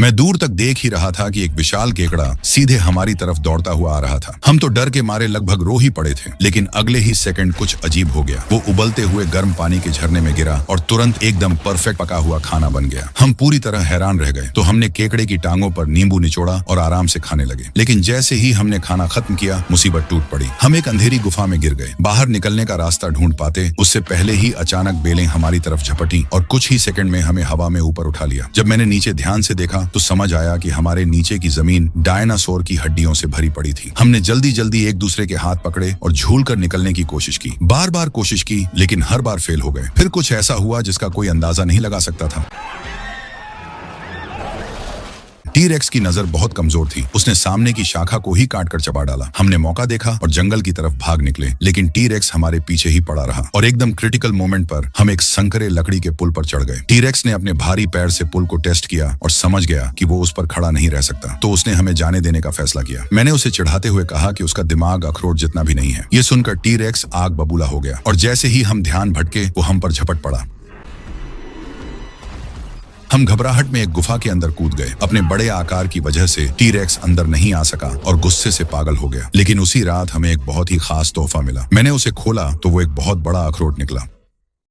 मैं दूर तक देख ही रहा था कि एक विशाल केकड़ा सीधे हमारी तरफ दौड़ता हुआ आ रहा था। हम तो डर के मारे लगभग रो ही पड़े थे, लेकिन अगले ही सेकंड कुछ अजीब हो गया। वो उबलते हुए गर्म पानी के झरने में गिरा और तुरंत एकदम परफेक्ट पका हुआ खाना बन गया। हम पूरी तरह हैरान रह गए। तो हमने केकड़े की टांगों पर नींबू निचोड़ा और आराम से खाने लगे। लेकिन जैसे ही हमने खाना खत्म किया, मुसीबत टूट पड़ी। हम एक अंधेरी गुफा में गिर गए। बाहर निकलने का रास्ता ढूंढ पाते उससे पहले ही अचानक बेलें हमारी तरफ झपटी और कुछ ही सेकंड में हमें हवा में ऊपर उठा लिया। जब मैंने नीचे ध्यान से देखा तो समझ आया कि हमारे नीचे की जमीन डायनासोर की हड्डियों से भरी पड़ी थी। हमने जल्दी जल्दी एक दूसरे के हाथ पकड़े और झूलकर निकलने की कोशिश की। बार बार कोशिश की, लेकिन हर बार फेल हो गए। फिर कुछ ऐसा हुआ जिसका कोई अंदाजा नहीं लगा सकता था। टी-रेक्स की नजर बहुत कमजोर थी। उसने सामने की शाखा को ही काट कर चबा डाला। हमने मौका देखा और जंगल की तरफ भाग निकले, लेकिन टी-रेक्स हमारे पीछे ही पड़ा रहा और एकदम क्रिटिकल मोमेंट पर हम एक संकरे लकड़ी के पुल पर चढ़ गए। टी-रेक्स ने अपने भारी पैर से पुल को टेस्ट किया और समझ गया कि वो उस पर खड़ा नहीं रह सकता, तो उसने हमें जाने देने का फैसला किया। मैंने उसे चिढ़ाते हुए कहा कि उसका दिमाग अखरोट जितना भी नहीं है। ये सुनकर टी-रेक्स आग बबूला हो गया और जैसे ही हम ध्यान भटके वो हम पर झपट पड़ा। हम घबराहट में एक गुफा के अंदर कूद गए। अपने बड़े आकार की वजह से टी-रेक्स अंदर नहीं आ सका और गुस्से से पागल हो गया। लेकिन उसी रात हमें एक बहुत ही खास तोहफा मिला। मैंने उसे खोला तो वो एक बहुत बड़ा अखरोट निकला।